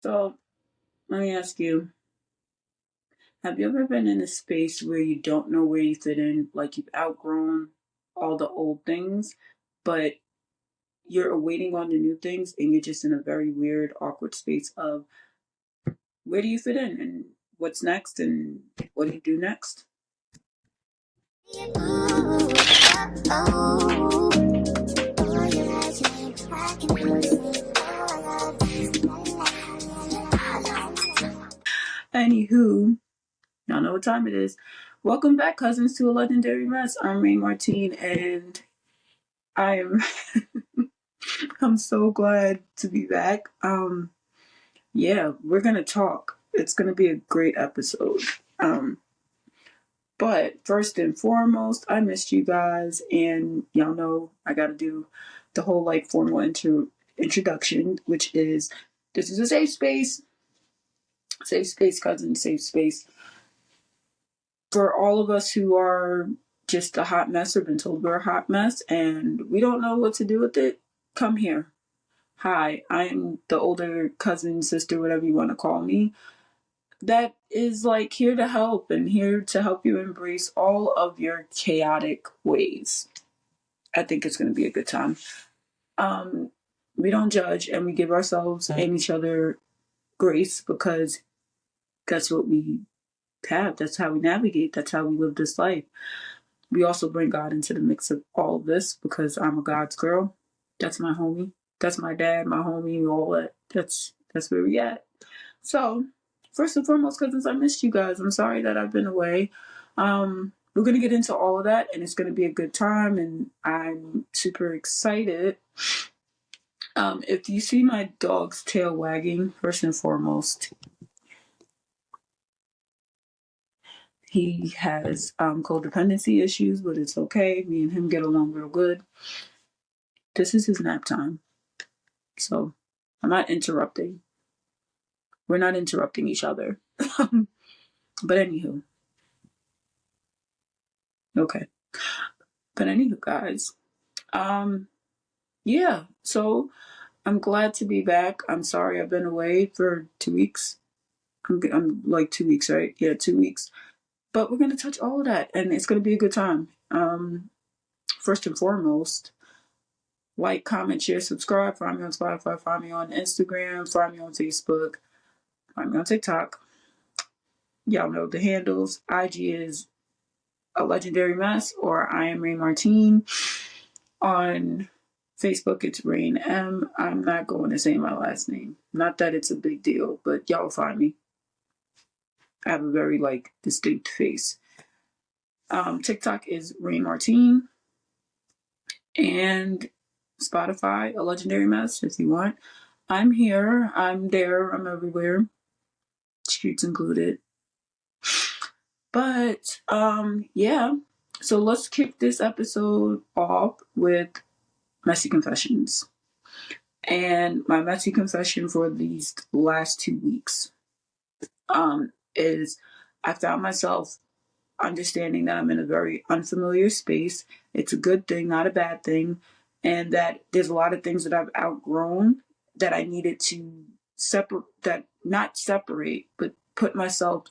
So let me ask you, have you ever been in a space where you don't know where you fit in, like you've outgrown all the old things, but you're awaiting on the new things and you're just in a very weird, awkward space of where do you fit in and what's next and what do you do next? Anywho, y'all know what time it is. Welcome back, cousins, to a legendary mess. I'm RayneMartine, and I'm I'm so glad to be back. Yeah, we're gonna talk. It's gonna be a great episode. Um, but first and foremost, I missed you guys, and y'all know I gotta do the whole like formal introduction, which is this is a safe space, cousin, safe space for all of us who are just a hot mess or been told we're a hot mess and we don't know what to do with it. Come here. Hi, I'm the older cousin, sister, whatever you want to call me, that is like here to help and here to help you embrace all of your chaotic ways. I think it's going to be a good time. Um, we don't judge and we give ourselves and each other grace because that's what we have. That's how we navigate. That's how we live this life. We also bring God into the mix of all of this because I'm a God's girl. That's my homie. That's my dad, my homie, all that. That's where we at. So, first and foremost, cousins, I missed you guys. I'm sorry that I've been away. We're gonna get into all of that, and it's gonna be a good time, and I'm super excited. If you see my dog's tail wagging, first and foremost, he has codependency issues, but it's okay. Me and him get along real good. This is his nap time, so I'm not interrupting. We're not interrupting each other. But anywho, okay. But anywho, guys, yeah. So I'm glad to be back. I'm sorry I've been away for 2 weeks. I'm like 2 weeks, right? Yeah, 2 weeks. But we're gonna touch all of that, and it's gonna be a good time. First and foremost, like, comment, share, subscribe. Find me on Spotify. Find me on Instagram. Find me on Facebook. Find me on TikTok. Y'all know the handles. IG is a legendary mess, or Iamraynemartine. On Facebook, it's Rayne M. I'm not going to say my last name. Not that it's a big deal, but y'all find me. I have a very distinct face. TikTok is RayneMartine, and Spotify, a legendary mess if you want. I'm here, I'm there, I'm everywhere, streets included. But yeah, so let's kick this episode off with messy confessions. And my messy confession for these last 2 weeks is I found myself understanding that I'm in a very unfamiliar space. It's a good thing, not a bad thing. And that there's a lot of things that I've outgrown that I needed to not separate, but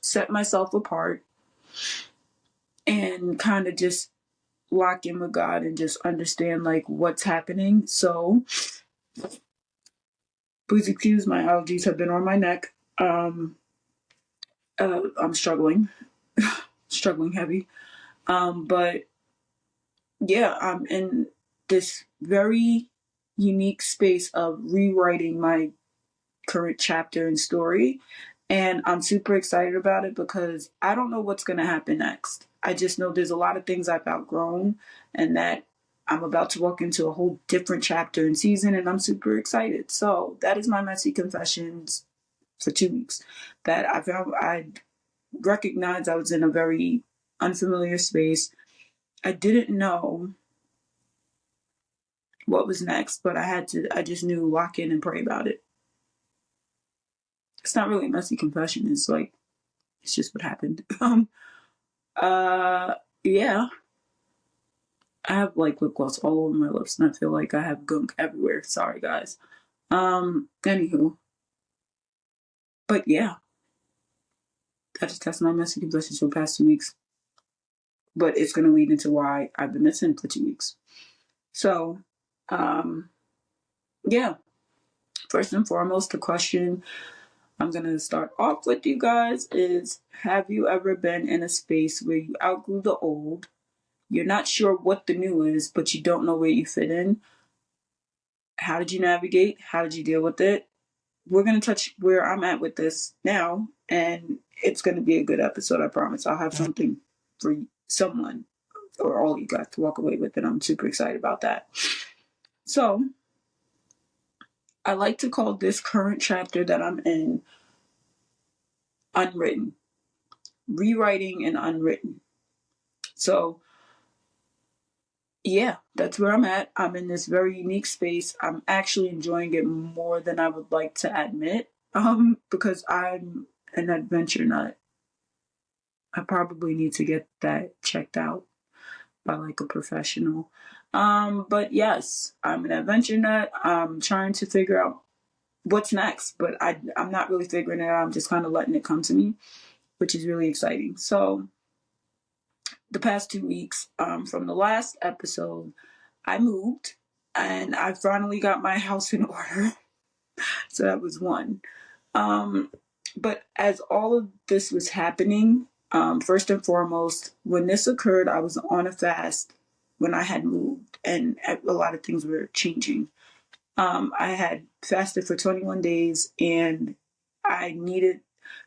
set myself apart and kind of just lock in with God and just understand what's happening. So please excuse my allergies have been on my neck. I'm struggling, struggling heavy. But yeah, I'm in this very unique space of rewriting my current chapter and story. And I'm super excited about it because I don't know what's going to happen next. I just know there's a lot of things I've outgrown and that I'm about to walk into a whole different chapter and season, and I'm super excited. So that is my messy confessions for 2 weeks. That I recognized I was in a very unfamiliar space. I didn't know what was next, but I just knew lock in and pray about it. It's not really a messy confession. It's just what happened. Yeah. I have lip gloss all over my lips and I feel like I have gunk everywhere. Sorry guys. Anywho. But yeah, that's my message blessings for the past 2 weeks. But it's going to lead into why I've been missing for 2 weeks. So, yeah, first and foremost, the question I'm going to start off with you guys is, have you ever been in a space where you outgrew the old? You're not sure what the new is, but you don't know where you fit in. How did you navigate? How did you deal with it? We're going to touch where I'm at with this now, and it's going to be a good episode, I promise. I'll have something for someone or all you guys to walk away with, and I'm super excited about that. So, I like to call this current chapter that I'm in Unwritten. Rewriting and Unwritten. So, yeah, that's where I'm at. I'm in this very unique space. I'm actually enjoying it more than I would like to admit, because I'm an adventure nut. I probably need to get that checked out by like a professional. But yes, I'm an adventure nut. I'm trying to figure out what's next, but I'm not really figuring it out. I'm just kind of letting it come to me, which is really exciting. So the past 2 weeks, from the last episode, I moved and I finally got my house in order. So that was one. But as all of this was happening, first and foremost, when this occurred, I was on a fast when I had moved and a lot of things were changing. I had fasted for 21 days and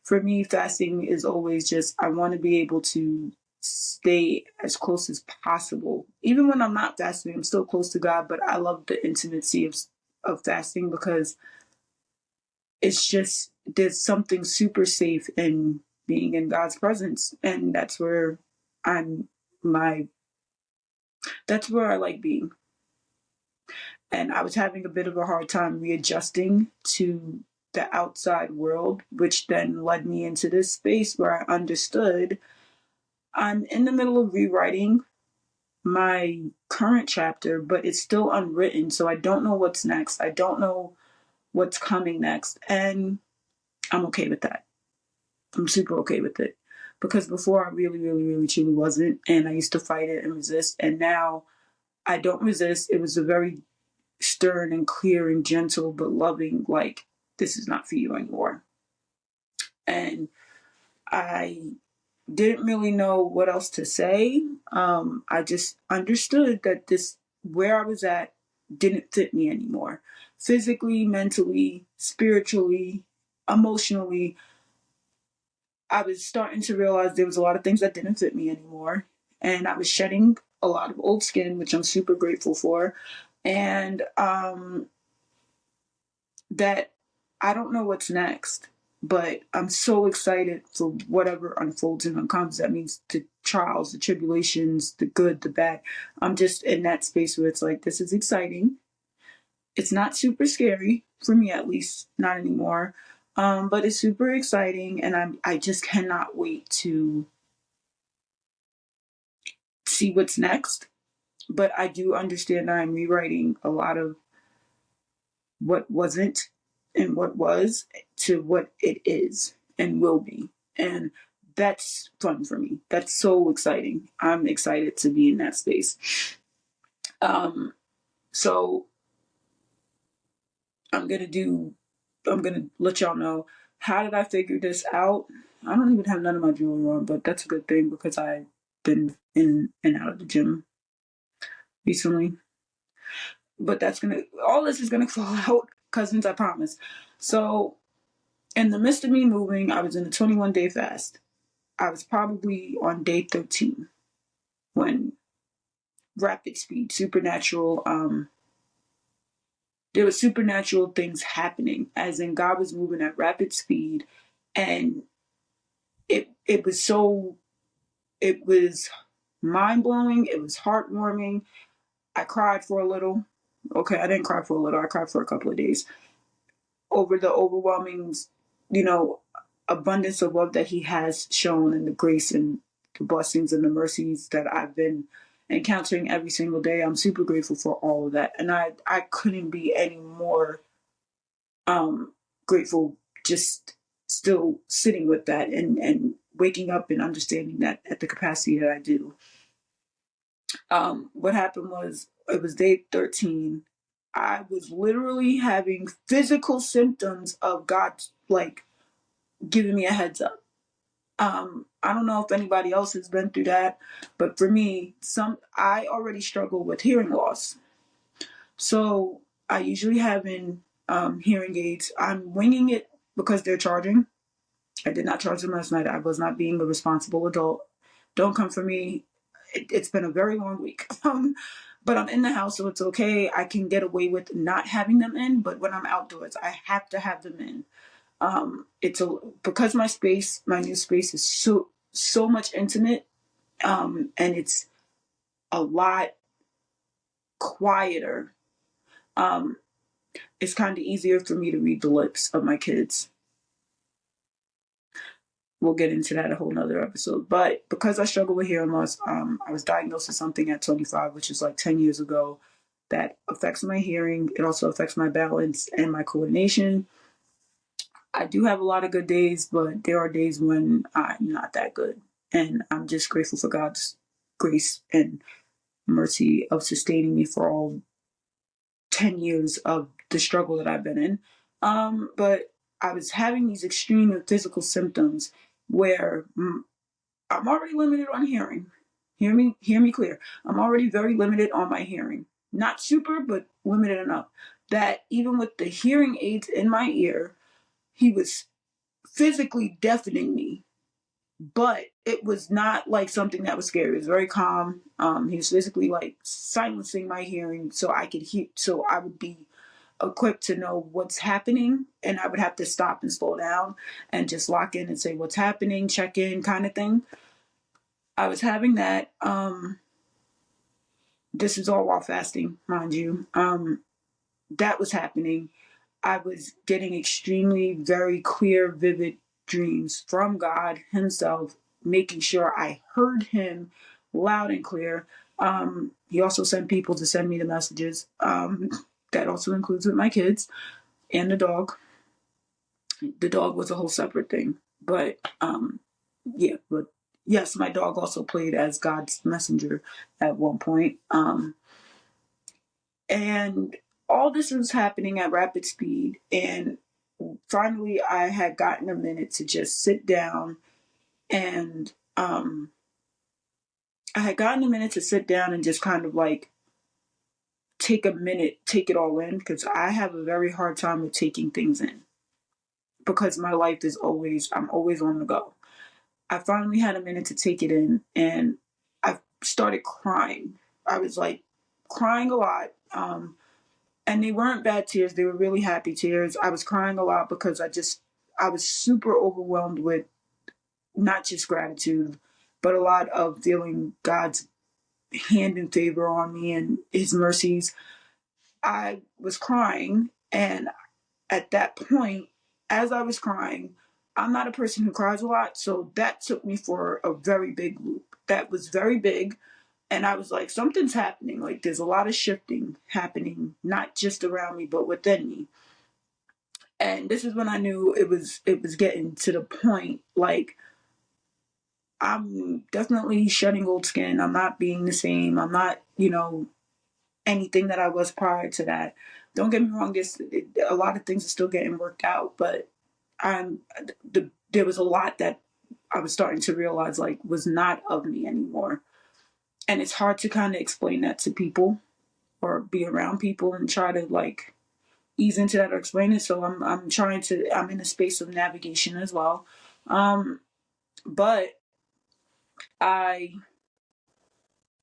for me, fasting is always just, I want to be able to stay as close as possible. Even when I'm not fasting, I'm still close to God, but I love the intimacy of fasting because it's just, there's something super safe in being in God's presence. And that's where that's where I like being. And I was having a bit of a hard time readjusting to the outside world, which then led me into this space where I understood I'm in the middle of rewriting my current chapter, but it's still unwritten. So I don't know what's next. I don't know what's coming next. And I'm okay with that. I'm super okay with it. Because before I really, really, really, truly wasn't. And I used to fight it and resist. And now I don't resist. It was a very stern and clear and gentle but loving, like, this is not for you anymore. And I didn't really know what else to say. I just understood that this, where I was at, didn't fit me anymore. Physically, mentally, spiritually, emotionally, I was starting to realize there was a lot of things that didn't fit me anymore. And I was shedding a lot of old skin, which I'm super grateful for. And that I don't know what's next, but I'm so excited for whatever unfolds and uncomes. That means the trials, the tribulations, the good, the bad. I'm just in that space where it's like, this is exciting. It's not super scary, for me at least, not anymore. But it's super exciting, and I just cannot wait to see what's next. But I do understand that I'm rewriting a lot of what wasn't and what was to what it is and will be. And that's fun for me. That's so exciting. I'm excited to be in that space. So I'm gonna let y'all know, how did I figure this out? I don't even have none of my jewelry on, but that's a good thing because I've been in and out of the gym recently. But all this is gonna fall out, cousins, I promise. So in the midst of me moving, I was in a 21-day fast. I was probably on day 13 when rapid speed, supernatural, there were supernatural things happening, as in God was moving at rapid speed. And it was mind blowing. It was heartwarming. I cried for a little. Okay, I didn't cry for a little. I cried for a couple of days over the overwhelming, you know, abundance of love that He has shown, and the grace and the blessings and the mercies that I've been encountering every single day. I'm super grateful for all of that. And I couldn't be any more grateful just still sitting with that and waking up and understanding that at the capacity that I do. What happened was, it was day 13. I was literally having physical symptoms of God, like, giving me a heads up. I don't know if anybody else has been through that, but for me, I already struggle with hearing loss. So I usually have in hearing aids. I'm winging it because they're charging. I did not charge them last night. I was not being a responsible adult. Don't come for me. It's been a very long week. But I'm in the house, so it's okay. I can get away with not having them in, but when I'm outdoors, I have to have them in. Because my new space is so much intimate, and it's a lot quieter. Um, it's kind of easier for me to read the lips of my kids. We'll get into that a whole nother episode. But because I struggle with hearing loss, I was diagnosed with something at 25, which is like 10 years ago, that affects my hearing. It also affects my balance and my coordination. I do have a lot of good days, but there are days when I'm not that good. And I'm just grateful for God's grace and mercy of sustaining me for all 10 years of the struggle that I've been in. But I was having these extreme physical symptoms where I'm already limited on hearing. Hear me clear. I'm already very limited on my hearing. Not super, but limited enough that even with the hearing aids in my ear, he was physically deafening me. But it was not like something that was scary. It was very calm. He was physically like silencing my hearing so I could hear, so I would be equipped to know what's happening, and I would have to stop and slow down and just lock in and say what's happening, check in, kind of thing. I was having that. This is all while fasting, mind you. That was happening. I was getting extremely, very clear, vivid dreams from God Himself, making sure I heard Him loud and clear. He also sent people to send me the messages. That also includes with my kids and the dog. The dog was a whole separate thing. But but yes, my dog also played as God's messenger at one point. And all this was happening at rapid speed. And finally, I had gotten a minute to just sit down and just kind of like take a minute, take it all in, because I have a very hard time with taking things in because my life is I'm always on the go. I finally had a minute to take it in, and I started crying. I was like crying a lot. And they weren't bad tears. They were really happy tears. I was crying a lot because I was super overwhelmed with not just gratitude, but a lot of feeling God's hand and favor on me and His mercies. I was crying, and at that point, as I was crying, I'm not a person who cries a lot, so that took me for a very big loop. That was very big, and I was like, something's happening. Like, there's a lot of shifting happening, not just around me, but within me. And this is when I knew it was getting to the point, like, I'm definitely shedding old skin. I'm not being the same. I'm not, anything that I was prior to that. Don't get me wrong, a lot of things are still getting worked out, but there was a lot that I was starting to realize, like, was not of me anymore. And it's hard to kind of explain that to people or be around people and try to, like, ease into that or explain it. So I'm in a space of navigation as well. But I,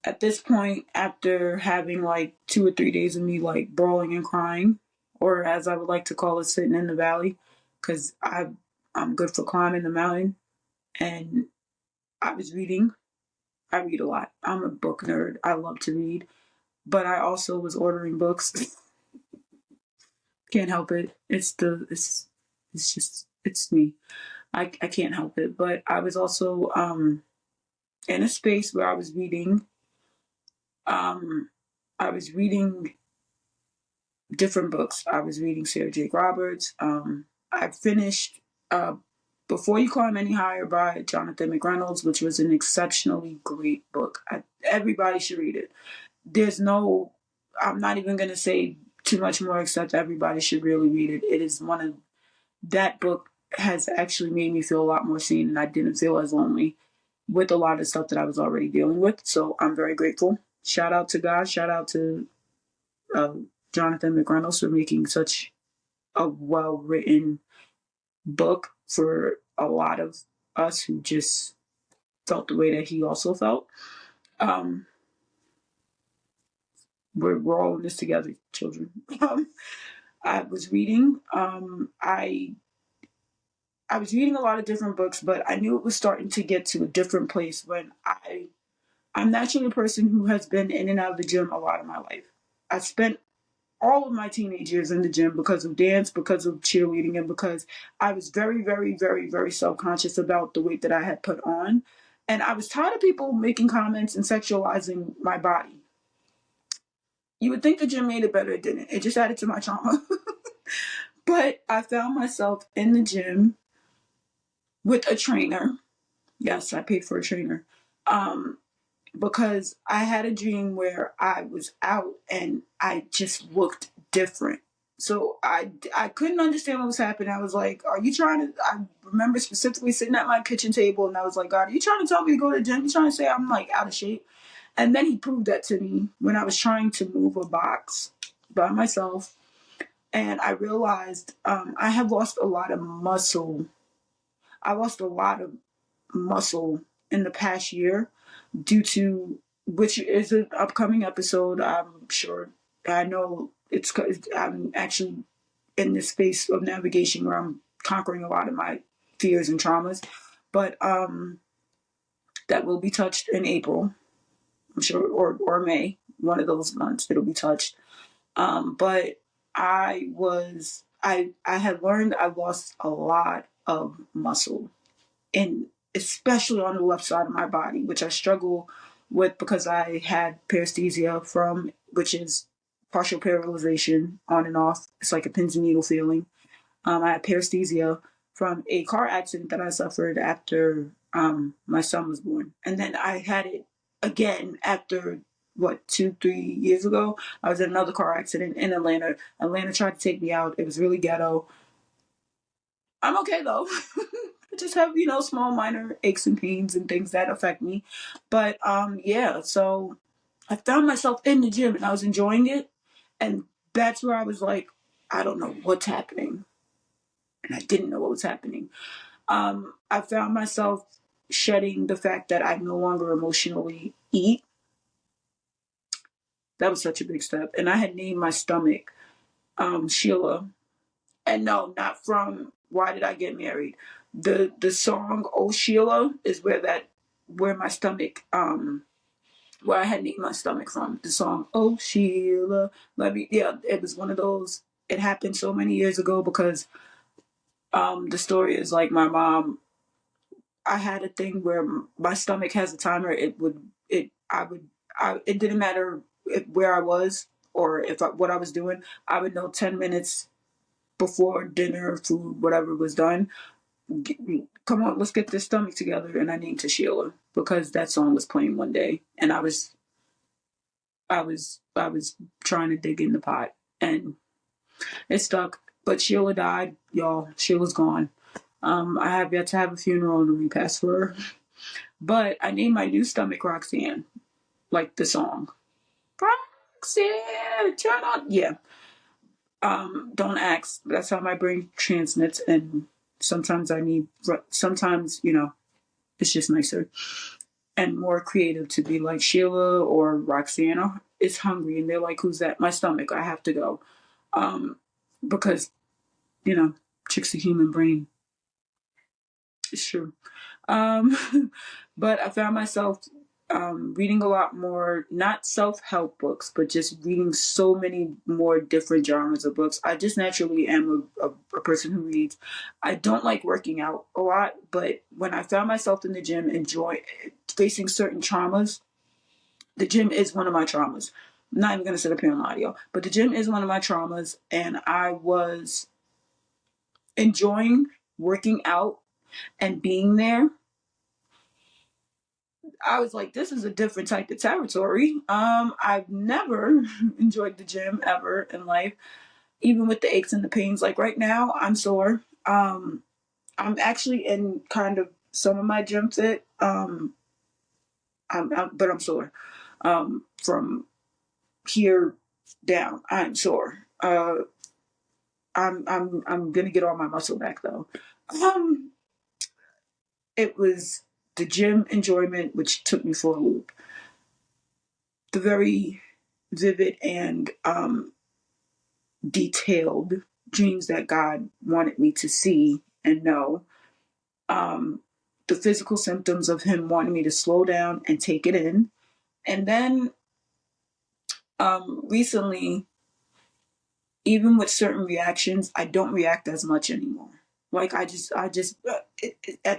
at this point, after having like 2 or 3 days of me like brawling and crying, or as I would like to call it, sitting in the valley, because I'm good for climbing the mountain, and I was reading. I read a lot. I'm a book nerd. I love to read, but I also was ordering books. Can't help it. It's me. I can't help it. But I was also in a space where I was reading. I was reading different books. I was reading Sarah J. Roberts. I finished Before You Climb Any Higher by Jonathan McReynolds, which was an exceptionally great book. Everybody should read it. I'm not even going to say too much more except everybody should really read it. It is that book has actually made me feel a lot more seen, and I didn't feel as lonely with a lot of stuff that I was already dealing with. So I'm very grateful. Shout out to God. Shout out to Jonathan McReynolds for making such a well-written book for a lot of us who just felt the way that he also felt. Um, we're all in this together, children. I was reading. I was reading a lot of different books, but I knew it was starting to get to a different place when I'm naturally a person who has been in and out of the gym a lot of my life. I spent all of my teenage years in the gym because of dance, because of cheerleading, and because I was very, very, very, very self-conscious about the weight that I had put on. And I was tired of people making comments and sexualizing my body. You would think the gym made it better. It didn't. It just added to my trauma. But I found myself in the gym with a trainer. Yes, I paid for a trainer. Because I had a dream where I was out and I just looked different. So I couldn't understand what was happening. I was like, are you trying to, I remember specifically sitting at my kitchen table and I was like, God, are you trying to tell me to go to the gym? You trying to say I'm like out of shape? And then he proved that to me when I was trying to move a box by myself. And I realized I have lost a lot of muscle. I lost a lot of muscle in the past year due to, which is an upcoming episode. I'm sure, I know I'm actually in this space of navigation where I'm conquering a lot of my fears and traumas, but that will be touched in April, I'm sure, or May, one of those months it'll be touched. But I had learned I lost a lot of muscle, and especially on the left side of my body, which I struggle with because I had paresthesia which is partial paralyzation on and off. It's like a pins and needle feeling. I had paresthesia from a car accident that I suffered after my son was born. And then I had it again after, 2-3 years ago. I was in another car accident in Atlanta. Atlanta tried to take me out. It was really ghetto. I'm okay though. I just have, small minor aches and pains and things that affect me. But yeah, so I found myself in the gym and I was enjoying it. And that's where I was like, I don't know what's happening. And I didn't know what was happening. I found myself shedding the fact that I no longer emotionally eat. That was such a big step. And I had named my stomach Sheila. And no, not from Why Did I Get Married? The song Oh Sheila is where my stomach where I had named my stomach from. The song Oh Sheila. It was one of those. It happened so many years ago because the story is like my mom. I had a thing where my stomach has a timer. It didn't matter where I was or what I was doing. I would know 10 minutes before dinner, food, whatever was done. Come on, let's get this stomach together. And I named her Sheila because that song was playing one day, and I was trying to dig in the pot, and it stuck. But Sheila died, y'all. Sheila's gone. I have yet to have a funeral and a repast for her. But I named my new stomach Roxanne, like the song. Roxanne, turn on. Yeah. Don't ask. That's how my brain transmits, and sometimes it's just nicer and more creative to be like Sheila or Roxanne is hungry, and they're like, "Who's that?" My stomach. I have to go, because tricks the human brain. It's true. But I found myself reading a lot more, not self-help books, but just reading so many more different genres of books. I just naturally am a person who reads. I don't like working out a lot, but when I found myself in the gym facing certain traumas, the gym is one of my traumas. I'm not even going to sit up here and lie to y'all, but the gym is one of my traumas, and I was enjoying working out. and being there, I was like, this is a different type of territory. I've never enjoyed the gym ever in life, even with the aches and the pains. Like right now, I'm sore. I'm actually in kind of some of my gym fit. But I'm sore. From here down, I'm sore. I'm gonna get all my muscle back though. Um, it was the gym enjoyment which took me for a loop. The very vivid and detailed dreams that God wanted me to see and know. Um, the physical symptoms of Him wanting me to slow down and take it in. And then recently, even with certain reactions, I don't react as much anymore. Like at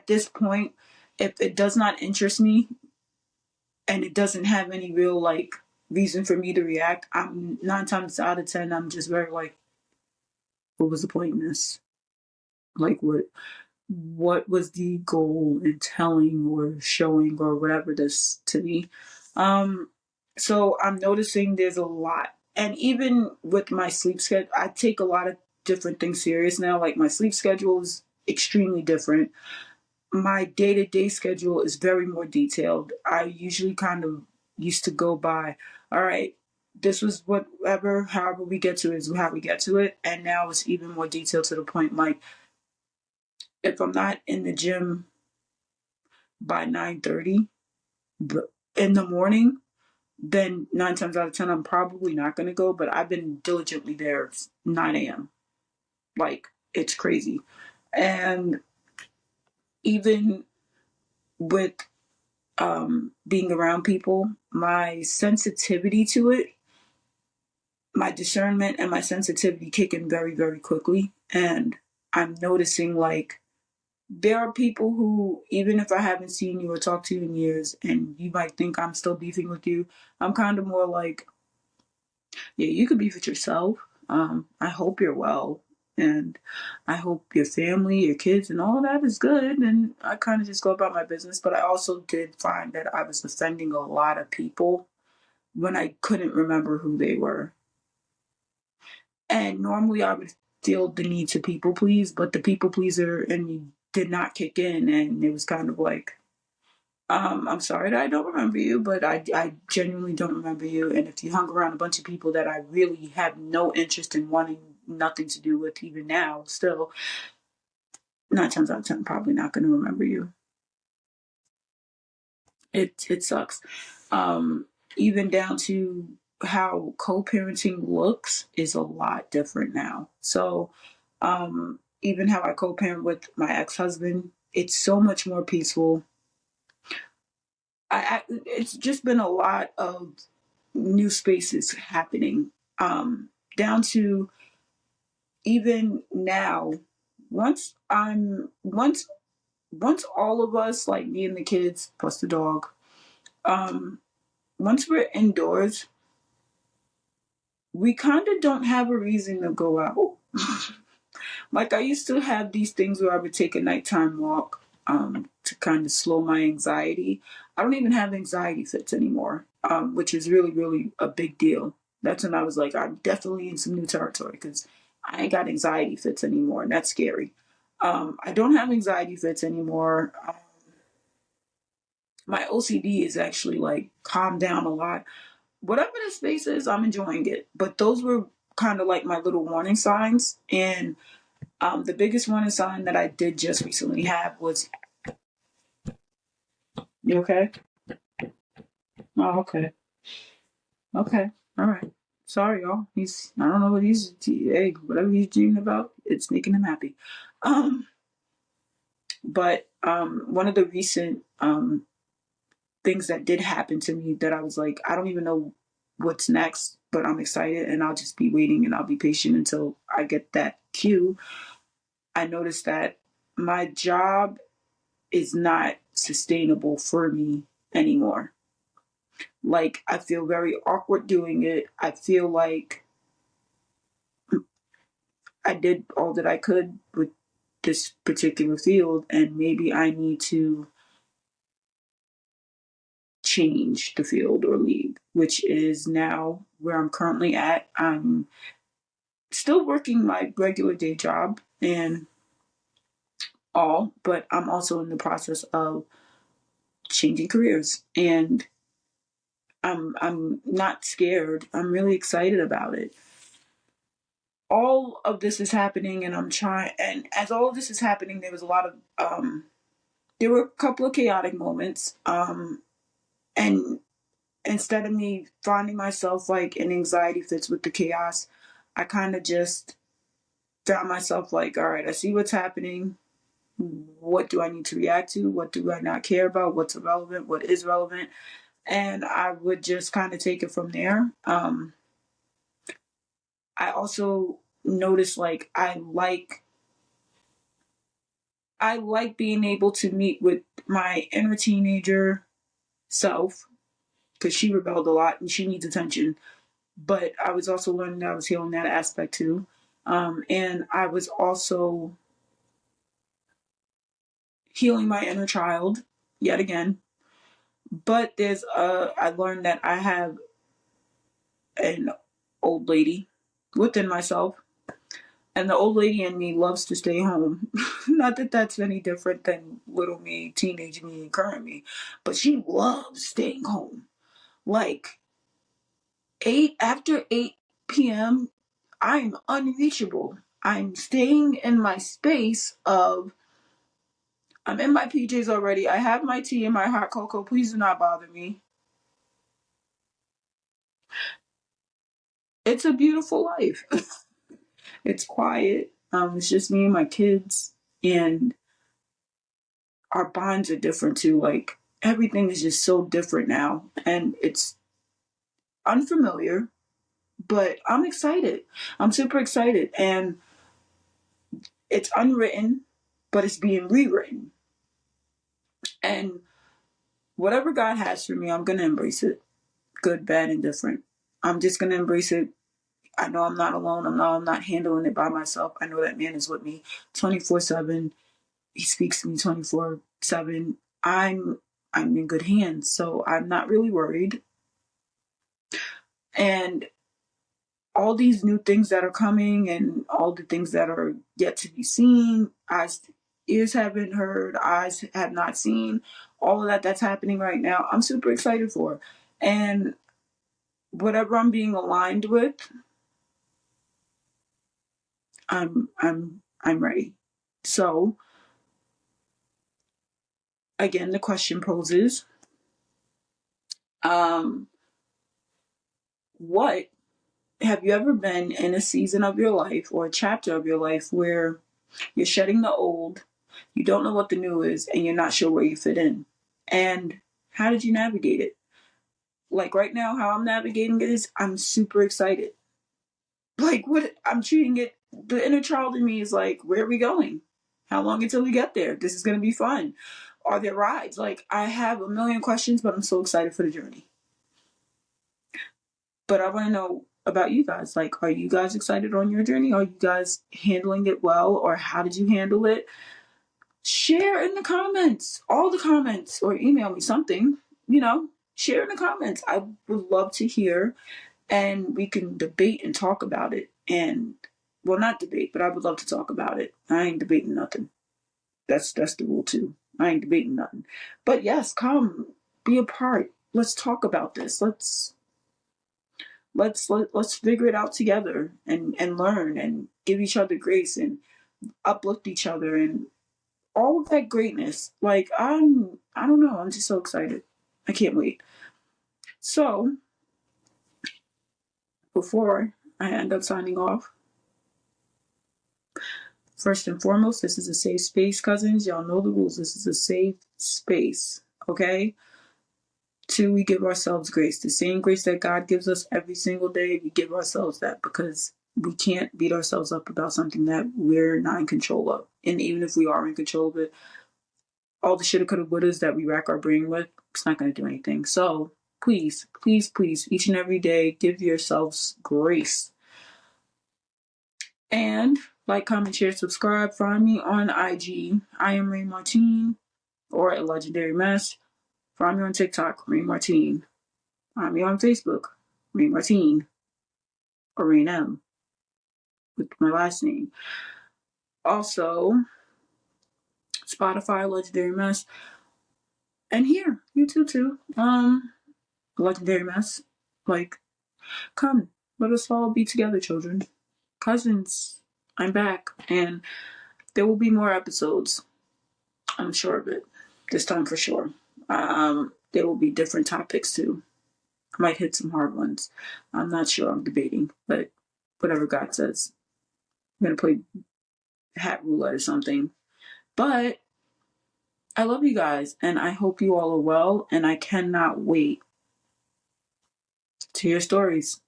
this point, if it does not interest me and it doesn't have any real like reason for me to react, I'm 9 times out of 10, I'm just very like, what was the point in this? Like what was the goal in telling or showing or whatever this to me? Um, so I'm noticing there's a lot. And even with my sleep schedule, I take a lot of different things serious now. Like my sleep schedule is extremely different. My day-to-day schedule is very more detailed. I usually kind of used to go by, all right, this was whatever, however we get to it is how we get to it. And now it's even more detailed to the point like if I'm not in the gym by 9:30 in the morning, then 9 times out of 10, I'm probably not going to go. But I've been diligently there 9 a.m. Like, it's crazy. And even with being around people, my sensitivity to it, my discernment and my sensitivity kick in very, very quickly. And I'm noticing like there are people who, even if I haven't seen you or talked to you in years, and you might think I'm still beefing with you, I'm kind of more like, yeah, you could beef with yourself. I hope you're well, and I hope your family, your kids, and all of that is good. And I kind of just go about my business. But I also did find that I was offending a lot of people when I couldn't remember who they were. And normally I would feel the need to people please, but the people pleaser in me did not kick in, and it was kind of like, I'm sorry that I don't remember you, but I genuinely don't remember you. And if you hung around a bunch of people that I really have no interest in wanting nothing to do with, even now, still, 9 times out of 10, I'm probably not going to remember you. It sucks. Um, Even down to how co-parenting looks is a lot different now. So even how I co-parent with my ex-husband, it's so much more peaceful. It's just been a lot of new spaces happening. Down to even now, once I'm once all of us, like me and the kids plus the dog, um, once we're indoors, we kind of don't have a reason to go out. Like I used to have these things where I would take a nighttime walk to kind of slow my anxiety. I don't even have anxiety fits anymore, which is really, really a big deal. That's when I was like, I'm definitely in some new territory because I ain't got anxiety fits anymore, and that's scary. I don't have anxiety fits anymore. My OCD is actually like calmed down a lot. Whatever the space is, I'm enjoying it. But those were kind of like my little warning signs. And the biggest warning sign that I did just recently have was, you okay? Oh, okay. Okay. All right. Sorry, y'all. I don't know what hey, whatever he's dreaming about, it's making him happy. Um, but one of the recent things that did happen to me that I was like, I don't even know what's next, but I'm excited and I'll just be waiting and I'll be patient until I get that cue. I noticed that my job is not sustainable for me anymore. Like, I feel very awkward doing it. I feel like I did all that I could with this particular field, and maybe I need to change the field or leave, which is now where I'm currently at. I'm still working my regular day job and all, but I'm also in the process of changing careers, and I'm not scared. I'm really excited about it. All of this is happening, and I'm trying. And as all of this is happening, there was a lot of there were a couple of chaotic moments. And instead of me finding myself like in anxiety fits with the chaos, I kind of just found myself like, all right, I see what's happening. What do I need to react to? What do I not care about? What's irrelevant? What is relevant? And I would just kind of take it from there. I also noticed like I like being able to meet with my inner teenager self, because she rebelled a lot and she needs attention. But I was also learning that I was healing that aspect too. And I was also healing my inner child yet again. But I learned that I have an old lady within myself. And the old lady in me loves to stay home. Not that that's any different than little me, teenage me, and current me. But she loves staying home. Like, after 8 p.m., I'm unreachable. I'm staying in my space of, I'm in my PJs already. I have my tea and my hot cocoa. Please do not bother me. It's a beautiful life. It's quiet. It's just me and my kids. And our bonds are different too. Like, everything is just so different now. And it's unfamiliar, but I'm excited. I'm super excited. And it's unwritten, but it's being rewritten. And whatever God has for me, I'm going to embrace it. Good, bad, and different. I'm just going to embrace it. I know I'm not alone. I'm not handling it by myself. I know that man is with me 24/7. He speaks to me 24/7. I'm in good hands, so I'm not really worried. And all these new things that are coming and all the things that are yet to be seen, ears haven't heard, eyes have not seen, all of that's happening right now, I'm super excited for. And whatever I'm being aligned with, I'm ready. So again, the question poses, um, what have you ever been in a season of your life or a chapter of your life where you're shedding the old, you don't know what the new is, and you're not sure where you fit in? And how did you navigate it? Like right now, how I'm navigating it is I'm super excited. Like, what I'm treating it, the inner child in me is like, where are we going? How long until we get there? This is going to be fun. Are there rides? Like, I have a million questions, but I'm so excited for the journey. But I want to know about you guys. Like, are you guys excited on your journey? Are you guys handling it well? Or how did you handle it? Share in the comments, all the comments, or email me something, share in the comments. I would love to hear, and we can debate and talk about it. And, well, not debate, but I would love to talk about it. I ain't debating nothing. That's the rule too. I ain't debating nothing. But yes, come be a part. Let's talk about this. Let's figure it out together and learn and give each other grace and uplift each other and all of that greatness. Like, I don't know. I'm just so excited. I can't wait. So before I end up signing off, first and foremost, this is a safe space, cousins. Y'all know the rules. This is a safe space. Okay? Two, we give ourselves grace. The same grace that God gives us every single day, we give ourselves that, because we can't beat ourselves up about something that we're not in control of. And even if we are in control of it, all the shoulda, coulda, wouldas that we rack our brain with, it's not going to do anything. So please, please, please, each and every day, give yourselves grace. And Like, comment, share, subscribe. Find me on IG, Iamraynemartine, or at Legendary Mess. Find me on TikTok, RayneMartine. Find me on Facebook, RayneMartine, or Rayne M, with my last name. Also, Spotify, Legendary Mess. And here, YouTube too. Legendary Mess. Like, come, let us all be together, children. Cousins, I'm back, and there will be more episodes. I'm sure of it. This time for sure. There will be different topics too. I might hit some hard ones. I'm not sure. I'm debating, but whatever God says. I'm gonna play hat roulette or something. But I love you guys, and I hope you all are well, and I cannot wait to hear stories.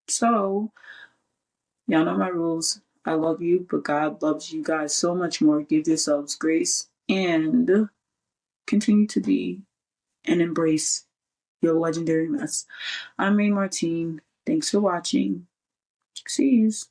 So, y'all know my rules. I love you, but God loves you guys so much more. Give yourselves grace and continue to be and embrace your legendary mess. I'm RayneMartine. Thanks for watching. See yous.